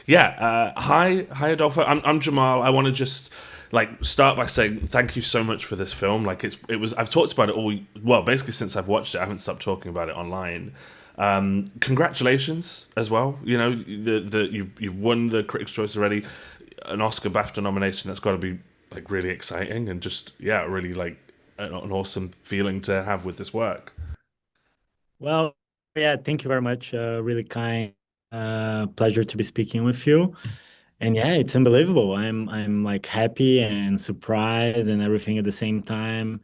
Yeah. Hi, Adolfo. I'm Jamal. I want to just start by saying thank you so much for this film. I've talked about it all. Well, basically since I've watched it, I haven't stopped talking about it online. Congratulations as well. You know the you've won the Critics' Choice already, an Oscar Bafta nomination. That's got to be like really exciting and just yeah, really like an awesome feeling to have with this work. Well, yeah, thank you very much. Really kind. Pleasure to be speaking with you. And yeah, it's unbelievable. I'm like happy and surprised and everything at the same time.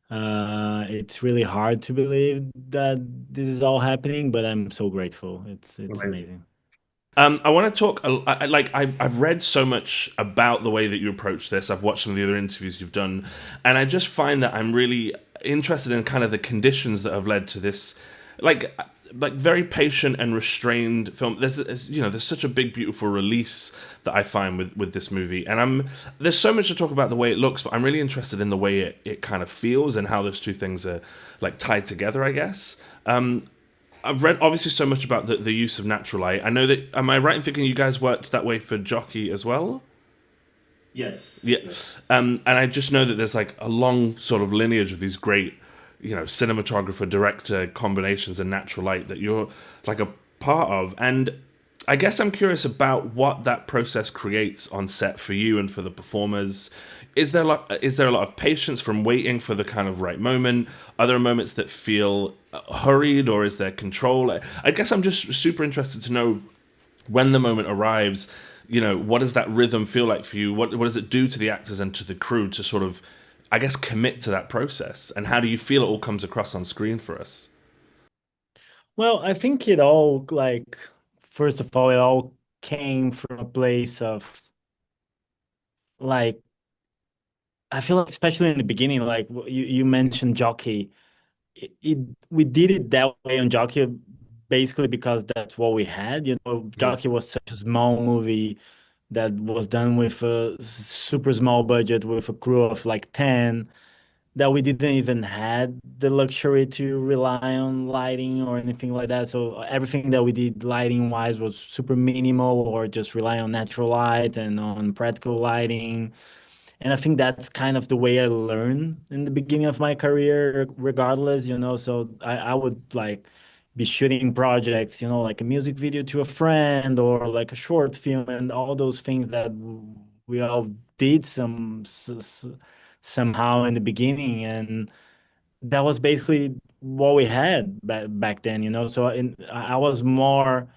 It's really hard to believe that this is all happening, but I'm so grateful. It's amazing. I want to talk. I've read so much about the way that you approach this. I've watched some of the other interviews you've done, and I just find that I'm really interested in kind of the conditions that have led to this, like like very patient and restrained film. There's such a big beautiful release that I find with this movie, and there's so much to talk about the way it looks, but I'm really interested in the way it kind of feels and how those two things are like tied together. I guess. I've read obviously so much about the use of natural light. I know that. Am I right in thinking you guys worked that way for Jockey as well? Yes, Yeah. yes. And I just know that there's like a long sort of lineage of these great, cinematographer director combinations and natural light that you're like a part of. And I guess I'm curious about what that process creates on set for you and for the performers. Is there a lot of patience from waiting for the kind of right moment? Are there moments that feel hurried, or is there control? I guess I'm just super interested to know when the moment arrives. What does that rhythm feel like for you? What does it do to the actors and to the crew to sort of, I guess, commit to that process? And how do you feel it all comes across on screen for us? Well, I think it all like first of all, it all came from a place of like I feel like especially in the beginning, like you mentioned Jockey. it we did it that way on Jockey basically because that's what we had. Mm. Jockey was such a small movie that was done with a super small budget with a crew of like 10 that we didn't even had the luxury to rely on lighting or anything like that. So everything that we did lighting wise was super minimal or just rely on natural light and on practical lighting. And I think that's kind of the way I learned in the beginning of my career, regardless. So I would like be shooting projects, like a music video to a friend or like a short film and all those things that we all did somehow in the beginning. And that was basically what we had back then. So I was more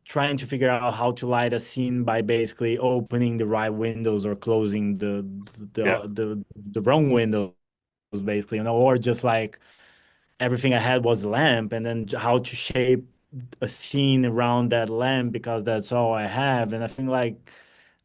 trying to figure out how to light a scene by basically opening the right windows or closing Yeah. the wrong windows, basically, or just like everything I had was a lamp, and then how to shape a scene around that lamp because that's all I have. And I think like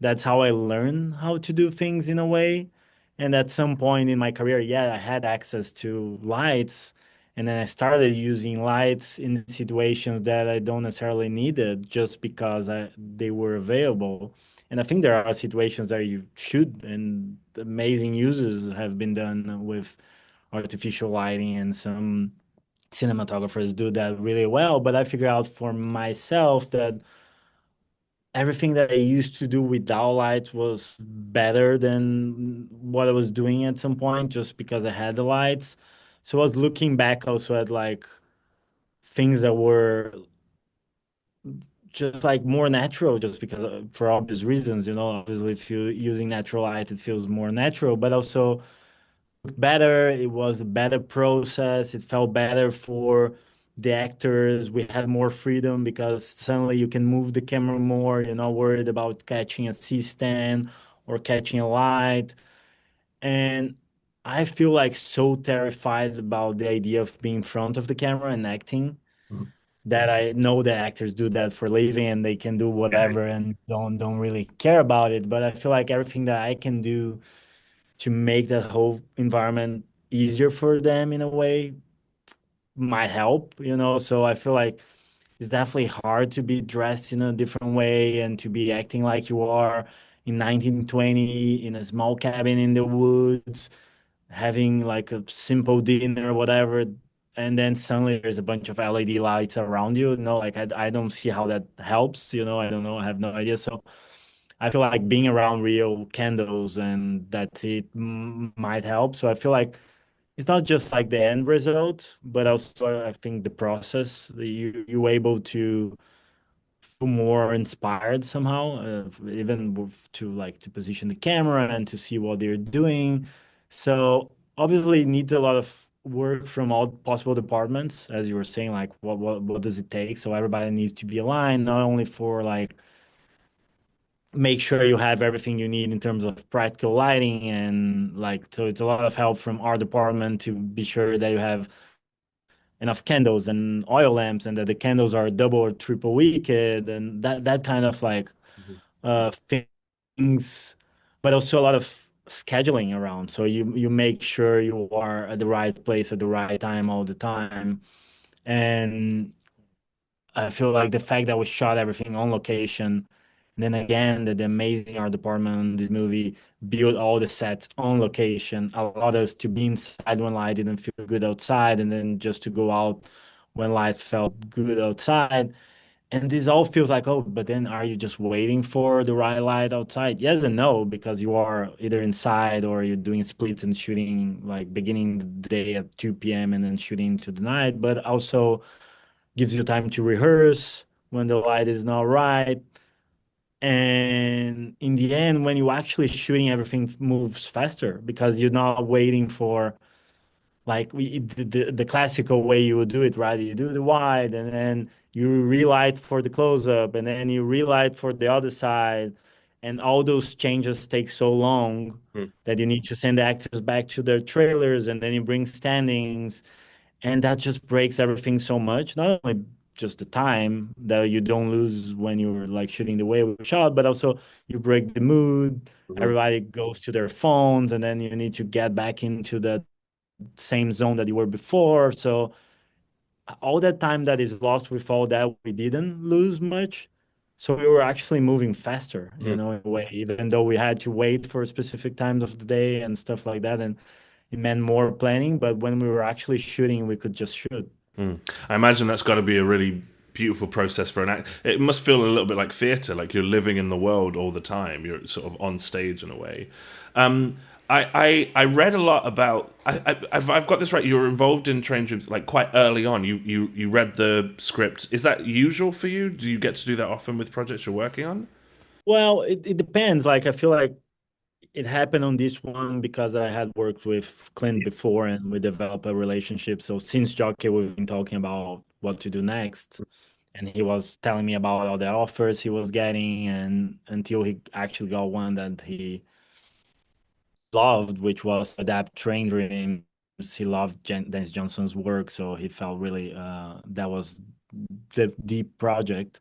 that's how I learned how to do things in a way. And at some point in my career, yeah, I had access to lights, and then I started using lights in situations that I don't necessarily needed just because they were available. And I think there are situations that you should, and amazing uses have been done with artificial lighting, and some cinematographers do that really well. But I figured out for myself that everything that I used to do without lights was better than what I was doing at some point just because I had the lights. So I was looking back also at like things that were just like more natural just because for obvious reasons. Obviously if you're using natural light it feels more natural, but also better. It was a better process. It felt better for the actors. We had more freedom because suddenly you can move the camera more. You're not worried about catching a C-stand or catching a light. And I feel like so terrified about the idea of being in front of the camera and acting that I know that actors do that for a living and they can do whatever and don't really care about it. But I feel like everything that I can do to make that whole environment easier for them in a way might help. So I feel like it's definitely hard to be dressed in a different way and to be acting like you are in 1920 in a small cabin in the woods, having like a simple dinner or whatever. and then suddenly there's a bunch of LED lights around you. Like I don't see how that helps. I don't know. I have no idea. So I feel like being around real candles and that's it might help. So I feel like it's not just like the end result, but also I think the process that you're able to feel more inspired somehow, even to like to position the camera and to see what they're doing. So obviously it needs a lot of work from all possible departments, as you were saying, like what does it take? So everybody needs to be aligned, not only for like make sure you have everything you need in terms of practical lighting and like so it's a lot of help from our department to be sure that you have enough candles and oil lamps and that the candles are double or triple wicked and that kind of like Mhm. things, but also a lot of scheduling around. So you make sure you are at the right place at the right time all the time. And I feel like the fact that we shot everything on location, then again that the amazing art department in this movie built all the sets on location, allowed us to be inside when light didn't feel good outside, and then just to go out when light felt good outside. And this all feels like, oh, but then are you just waiting for the right light outside? Yes and no, because you are either inside or you're doing splits and shooting like beginning the day at 2 p.m. and then shooting to the night, but also gives you time to rehearse when the light is not right. And in the end, when you're actually shooting, everything moves faster because you're not waiting for like the classical way you would do it, right? You do the wide and then you relight for the close up and then you relight for the other side. And all those changes take so long Mm. that you need to send the actors back to their trailers and then you bring standings and that just breaks everything so much. Not only just the time that you don't lose when you're like shooting the way we shot, but also you break the mood. Mhm. Everybody goes to their phones, and then you need to get back into the same zone that you were before. So all that time that is lost with all that, we didn't lose much. So we were actually moving faster, Mm. in a way, even though we had to wait for specific times of the day and stuff like that. And it meant more planning, but when we were actually shooting, we could just shoot. Mm. I imagine that's got to be a really beautiful process for an act. It must feel a little bit like theatre, like you're living in the world all the time. You're sort of on stage in a way. Um, I read a lot about. I've got this right. You were involved in train dreams like quite early on. You read the script. Is that usual for you? Do you get to do that often with projects you're working on? Well, it depends. Like I feel like it happened on this one because I had worked with Clint before and we developed a relationship. So since Jockey, we've been talking about what to do next. And he was telling me about all the offers he was getting and until he actually got one that he loved, which was Adapt Train Dreams. He loved Dennis Johnson's work, so he felt really that was the deep project.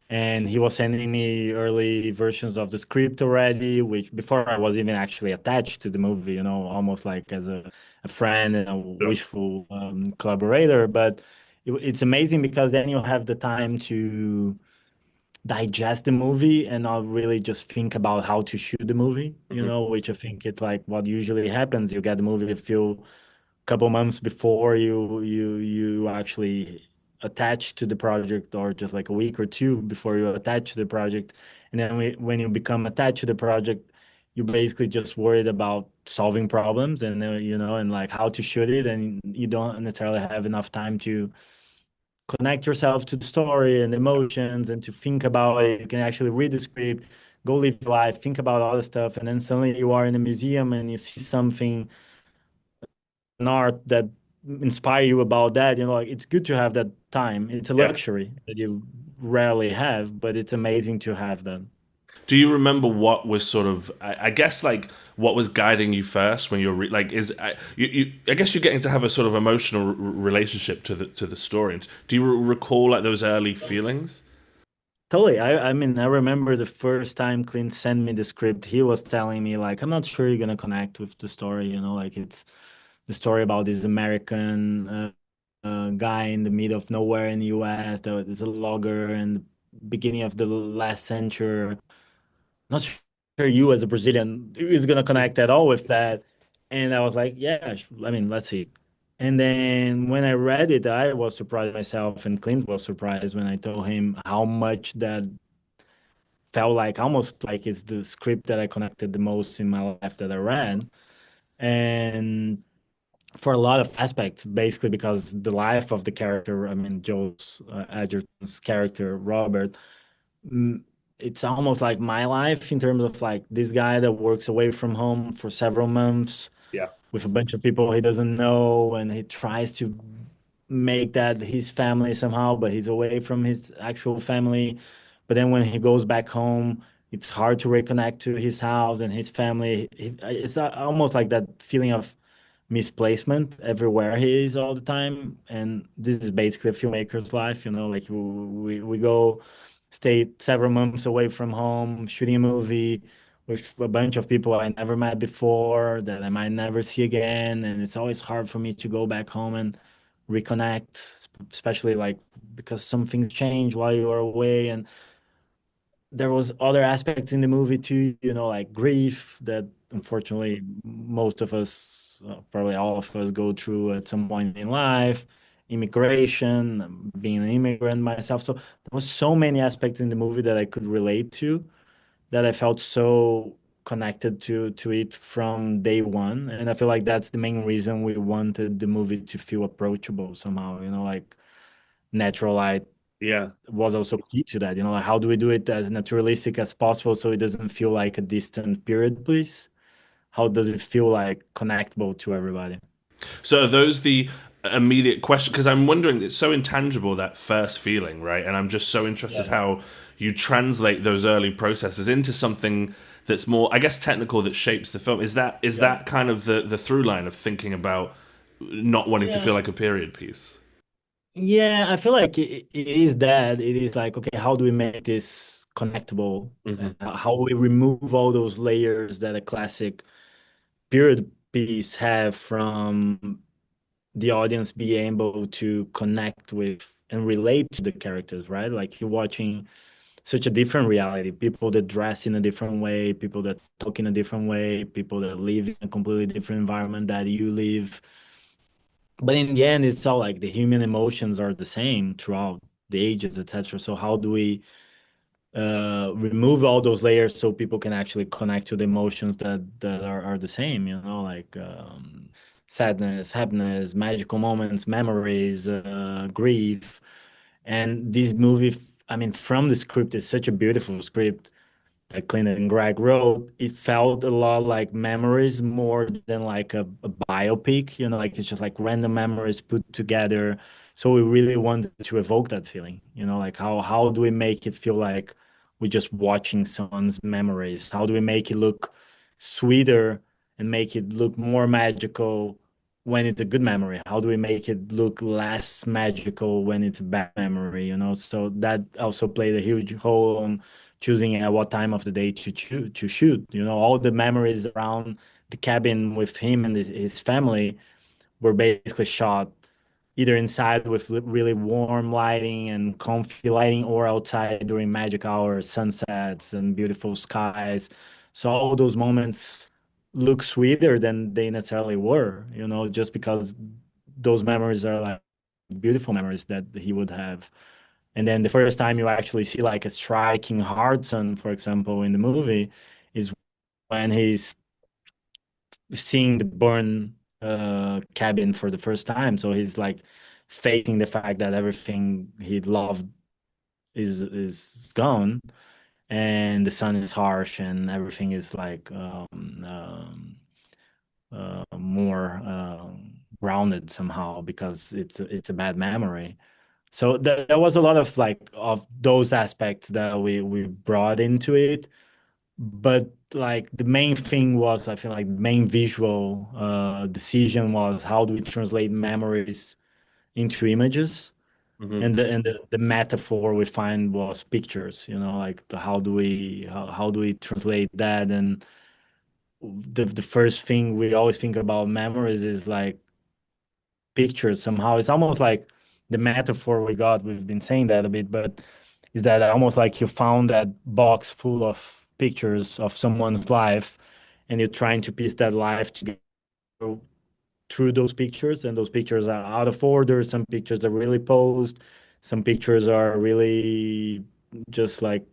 And he was sending me early versions of the script already, which before I was even actually attached to the movie, almost like as a friend and a Sure. wishful collaborator. But it's amazing because then you have the time to digest the movie and not really just think about how to shoot the movie, Mhm. which I think it's like what usually happens. You get the movie a few couple months before you actually attach to the project or just like a week or two before you attach to the project. And then when you become attached to the project, you basically just worried about solving problems and and like how to shoot it and you don't necessarily have enough time to connect yourself to the story and emotions and to think about it. You can actually read the script, go live your life, think about all the stuff, and then suddenly you are in a museum and you see something, an art that inspire you about that. Like it's good to have that time. It's a Yeah. luxury that you rarely have, but it's amazing to have that. Do you remember what was sort of, I guess, like what was guiding you first when you're like, I guess you're getting to have a sort of emotional relationship to the story. Do you recall like those early feelings? Totally. I mean, I remember the first time Clint sent me the script, he was telling me like, I'm not sure you're gonna connect with the story, like it's the story about this American guy in the middle of nowhere in the US that is a logger in the beginning of the last century. Not sure you as a Brazilian is gonna connect at all with that. And I was like, yeah, I mean, let's see. And then when I read it, I was surprised myself, and Clint was surprised when I told him how much that felt like, almost like it's the script that I connected the most in my life that I read. And for a lot of aspects, basically because the life of the character, I mean, Joe's Edgerton's character, Robert, mm, it's almost like my life in terms of like this guy that works away from home for several months Yeah. with a bunch of people he doesn't know, and he tries to make that his family somehow, but he's away from his actual family. But then when he goes back home, it's hard to reconnect to his house and his family. It's almost like that feeling of misplacement everywhere he is all the time. And this is basically a filmmaker's life, you know, like we go stay several months away from home, shooting a movie with a bunch of people I never met before that I might never see again. And it's always hard for me to go back home and reconnect, especially like because some things change while you are away. And there was other aspects in the movie too, you know, like grief that unfortunately most of us, probably all of us, go through at some point in life, immigration, being an immigrant myself. So there was so many aspects in the movie that I could relate to, that I felt so connected to it from day one. And I feel like that's the main reason we wanted the movie to feel approachable somehow, you know, like natural light Yeah. was also key to that. You know, like how do we do it as naturalistic as possible so it doesn't feel like a distant period, please? How does it feel like connectable to everybody? So are those the immediate question? Because I'm wondering, it's so intangible, that first feeling, right? And I'm just so interested Yeah. how you translate those early processes into something that's more, I guess, technical, that shapes the film. Is Yeah. that kind of the through line of thinking about not wanting to Yeah. feel like a period piece? Yeah, I feel like it is that. It is like, okay, how do we make this connectable? Hmm. How we remove all those layers that a classic period piece have from the audience being able to connect with and relate to the characters, right? Like you're watching such a different reality, people that dress in a different way, people that talk in a different way, people that live in a completely different environment that you live. But in the end, it's all like the human emotions are the same throughout the ages, etc. So how do we remove all those layers so people can actually connect to the emotions that are the same, you know, like sadness, happiness, magical moments, memories, grief. And this movie, I mean, from the script, is such a beautiful script that Clint and Greg wrote. It felt a lot like memories more than like a biopic, you know, like it's just like random memories put together. So we really wanted to evoke that feeling, you know, like how do we make it feel like we're just watching someone's memories? How do we make it look sweeter and make it look more magical when it's a good memory? How do we make it look less magical when it's a bad memory, you know? So that also played a huge role on choosing at what time of the day to shoot. You know, all the memories around the cabin with him and his family were basically shot either inside with really warm lighting and comfy lighting, or outside during magic hours, sunsets, and beautiful skies. So all those moments look sweeter than they necessarily were, you know, just because those memories are like beautiful memories that he would have. And then the first time you actually see like a striking hard sun, for example, in the movie, is when he's seeing the burn cabin for the first time. So he's like facing the fact that everything he loved is gone, and the sun is harsh, and everything is like more grounded somehow because it's a bad memory. So there was a lot of like of those aspects that we brought into it, but like the main thing was, I feel like the main visual decision was how do we translate memories into images, Hmm. and the metaphor we find was pictures, you know, like how do we translate that. And the first thing we always think about memories is like pictures somehow. It's almost like the metaphor we got, we've been saying that a bit, but is that almost like you found that box full of pictures of someone's life and you're trying to piece that life together through those pictures, and those pictures are out of order. Some pictures are really posed. Some pictures are really just like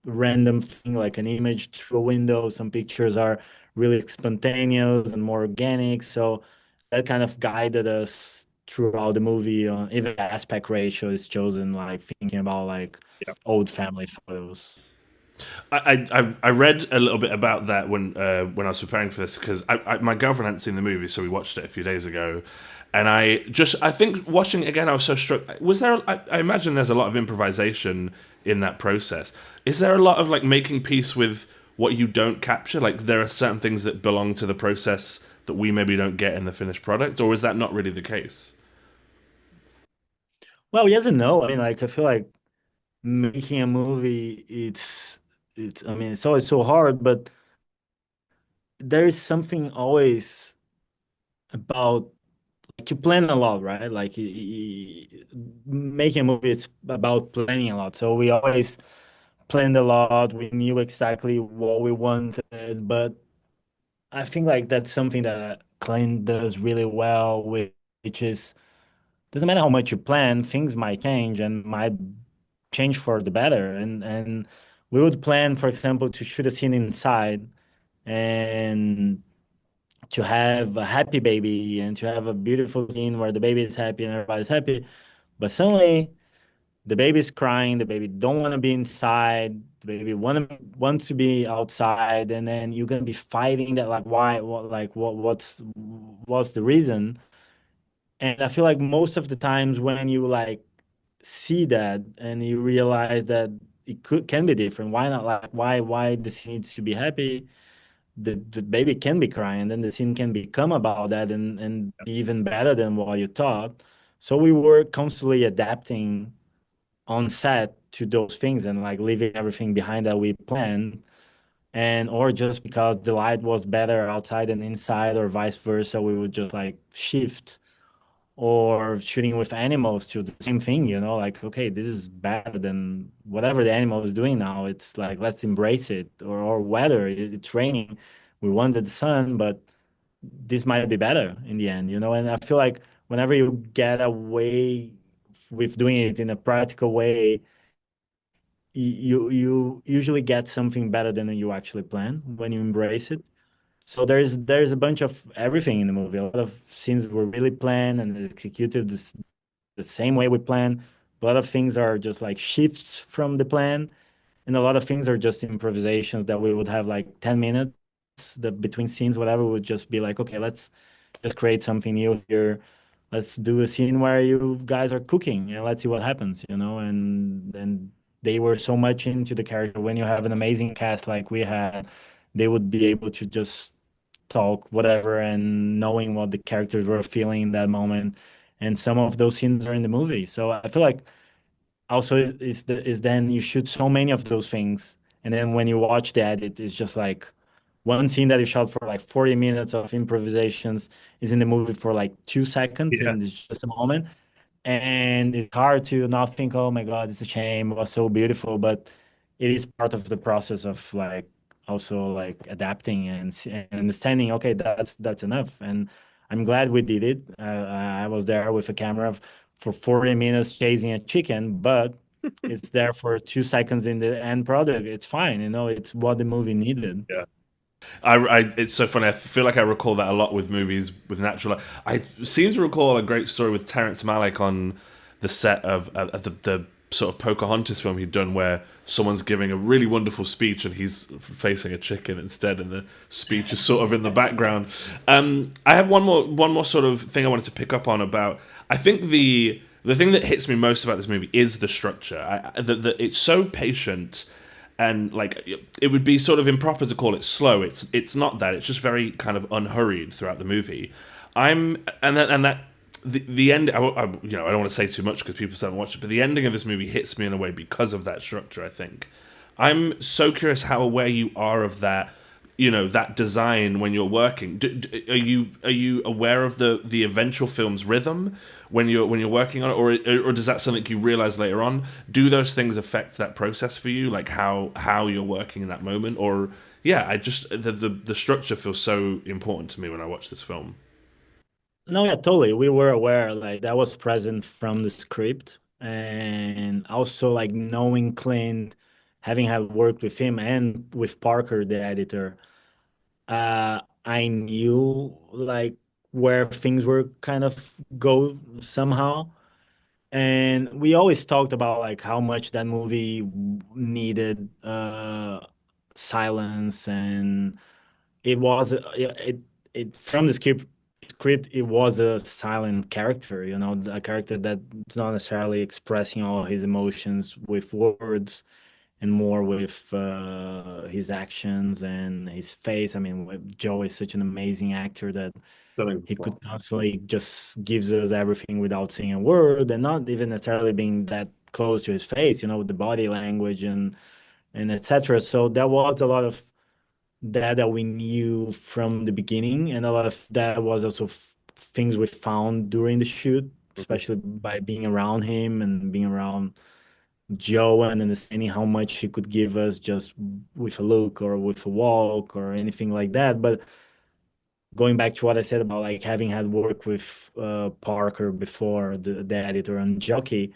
random thing, like an image through a window. Some pictures are really spontaneous and more organic. So that kind of guided us throughout the movie. Even the aspect ratio is chosen, like thinking about like old family photos. I read a little bit about that when I was preparing for this because my girlfriend hadn't seen the movie, so we watched it a few days ago, and I think watching it again I was so struck. Was there? I imagine there's a lot of improvisation in that process. Is there a lot of like making peace with what you don't capture? Like there are certain things that belong to the process that we maybe don't get in the finished product, or is that not really the case? Well, yes and no. I mean, like I feel like making a movie, it's. I mean, it's always so hard, but there is something always about like you plan a lot, right? Like making a movie is about planning a lot. So we always planned a lot. We knew exactly what we wanted, but I think like that's something that Clint does really well, which is doesn't matter how much you plan, things might change and might change for the better. And we would plan, for example, to shoot a scene inside and to have a happy baby and to have a beautiful scene where the baby is happy and everybody's happy. But suddenly the baby's crying, the baby don't want to be inside, the baby wants to be outside, and then you're gonna be fighting that like why what like what's the reason? And I feel like most of the times when you like see that and you realize that it can be different, why not like why the scene needs to be happy? The baby can be crying, then the scene can become about that and be even better than what you thought. So we were constantly adapting on set to those things and like leaving everything behind that we planned. And or just because the light was better outside than inside, or vice versa, we would just like shift or shooting with animals to the same thing, like, okay, this is better than whatever the animal is doing now. It's like, let's embrace it. Or weather, it's raining. We wanted the sun, but this might be better in the end. And I feel like whenever you get away with doing it in a practical way, you usually get something better than you actually plan when you embrace it. So there's a bunch of everything in the movie. A lot of scenes were really planned and executed the same way we planned. A lot of things are just like shifts from the plan, and a lot of things are just improvisations that we would have like 10 minutes between scenes, whatever, would just be like, okay, let's just create something new here. Let's do a scene where you guys are cooking and let's see what happens. And they were so much into the character. When you have an amazing cast like we had, they would be able to just talk whatever and knowing what the characters were feeling in that moment. And some of those scenes are in the movie. So I feel like also is then you shoot so many of those things, and then when you watch the edit, it's just like one scene that you shot for like 40 minutes of improvisations is in the movie for like 2 seconds, Yeah. and it's just a moment. And it's hard to not think, oh my God, it's a shame. It was so beautiful. But it is part of the process of like also like adapting and understanding, okay, that's enough. And I'm glad we did it. I was there with a camera for 40 minutes chasing a chicken, but it's there for 2 seconds in the end product. It's fine. It's what the movie needed. Yeah. It's so funny. I feel like I recall that a lot with movies with natural light. I seem to recall a great story with Terrence Malick on the set of the sort of Pocahontas film he'd done, where someone's giving a really wonderful speech and he's facing a chicken instead, and the speech is sort of in the background. I have one more sort of thing I wanted to pick up on about. I think the thing that hits me most about this movie is the structure. It's so patient, and like it would be sort of improper to call it slow. It's not that. It's just very kind of unhurried throughout the movie. The end. I don't want to say too much because people still haven't watched it, but the ending of this movie hits me in a way because of that structure. I think I'm so curious how aware you are of that. That design when you're working. Are you aware of the eventual film's rhythm when you're working on it, or does that something you realize later on? Do those things affect that process for you, like how you're working in that moment? Or yeah, I just the structure feels so important to me when I watch this film. No, yeah, totally. We were aware, like that was present from the script, and also like knowing Clint, having had worked with him and with Parker, the editor, I knew like where things were kind of go somehow. And we always talked about like how much that movie needed silence, and it was it from the script it was a silent character, you know, a character that's not necessarily expressing all his emotions with words and more with his actions and his face. I mean, Joe is such an amazing actor that Stunning he could performance. constantly just gives us everything without saying a word, and not even necessarily being that close to his face, you know, with the body language and etc. So there was a lot of that we knew from the beginning, and a lot of that was also things we found during the shoot, Mhm. especially by being around him and being around Joe and understanding how much he could give us just with a look or with a walk or anything like that. But going back to what I said about like having had work with Parker before, the editor and jockey,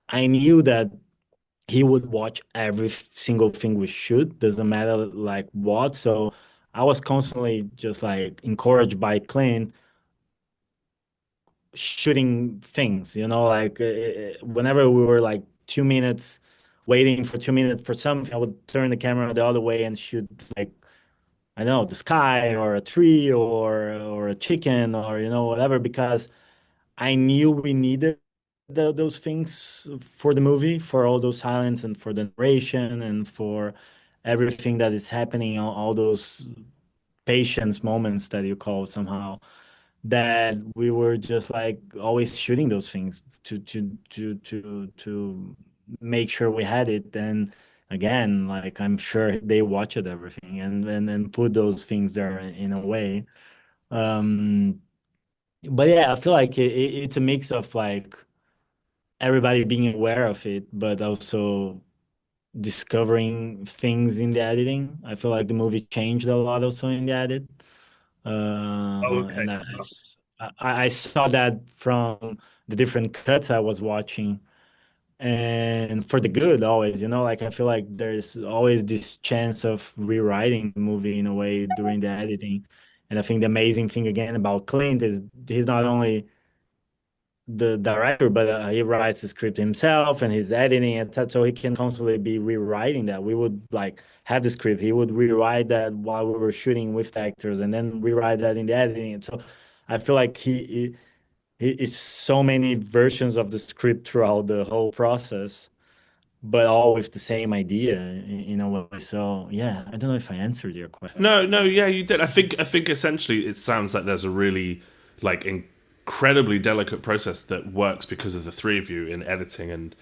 I knew that he would watch every single thing we shoot, doesn't matter like what. So I was constantly just like encouraged by Clint shooting things, you know, like whenever we were like 2 minutes waiting for 2 minutes for something, I would turn the camera the other way and shoot like I don't know, the sky or a tree or a chicken or you know whatever, because I knew we needed those things for the movie, for all those silence and for the narration and for everything that is happening, all those patience moments that you call somehow, that we were just like always shooting those things to make sure we had it. And again, like I'm sure they watched everything and put those things there in a way. Um, but yeah, I feel like it's a mix of like everybody being aware of it, but also discovering things in the editing. I feel like the movie changed a lot also in the edit. Oh, And okay. I saw that from the different cuts I was watching, and for the good always, you know, like I feel like there's always this chance of rewriting the movie in a way during the editing. And I think the amazing thing again about Clint is he's not only the director, but he writes the script himself and he's editing it, so he can constantly be rewriting that. We would like have the script, he would rewrite that while we were shooting with the actors, and then rewrite that in the editing. And so I feel like he is so many versions of the script throughout the whole process, but all with the same idea in a way. So yeah, I don't know if I answered your question. No, no, yeah, you did. I think essentially it sounds like there's a really like incredibly delicate process that works because of the three of you in editing and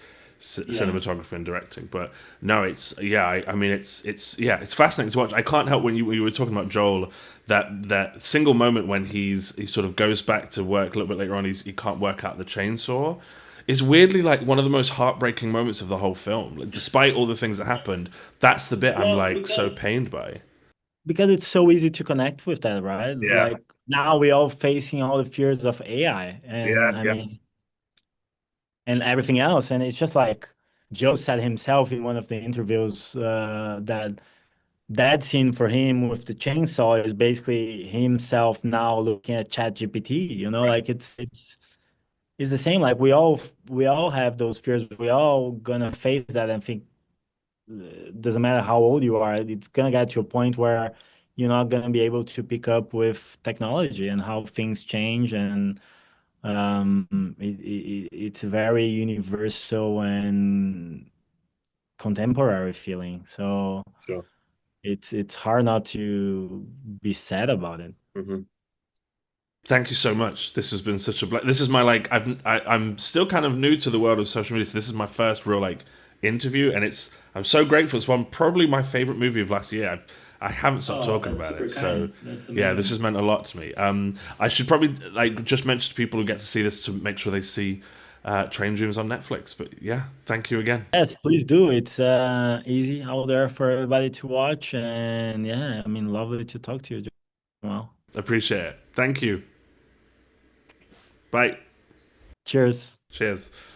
Yeah. cinematography and directing. But no, it's yeah. I mean, it's yeah, it's fascinating to watch. I can't help when you were talking about Joel, that single moment when he sort of goes back to work a little bit later on. He can't work out the chainsaw. Is weirdly like one of the most heartbreaking moments of the whole film. Like, despite all the things that happened, that's the bit I'm Well, like so pained by. because it's so easy to connect with that, right? Yeah, Like now we all facing all the fears of AI, yeah, and I yeah. mean, and everything else. And it's just like Joe said himself in one of the interviews that that scene for him with the chainsaw is basically himself now looking at ChatGPT. You know, like it's the same. Like we all have those fears. We all gonna face that and think doesn't matter how old you are, it's gonna get to a point where you're not gonna be able to pick up with technology and how things change. And it's a very universal and contemporary feeling. So Sure. it's hard not to be sad about it. Hmm. Thank you so much. This has been such a this is my like I'm still kind of new to the world of social media, so this is my first real like interview, and I'm so grateful. It's one probably my favorite movie of last year. I haven't stopped Oh, talking that's about super it. So kind. That's yeah, this amazing. has meant a lot to me. I should probably like just mention to people who get to see this to make sure they see Train Dreams on Netflix. But yeah, thank you again. Yes, please do. It's easy out there for everybody to watch. And yeah, I mean, lovely to talk to you, Joel. Appreciate it. Thank you. Bye. Cheers. Cheers.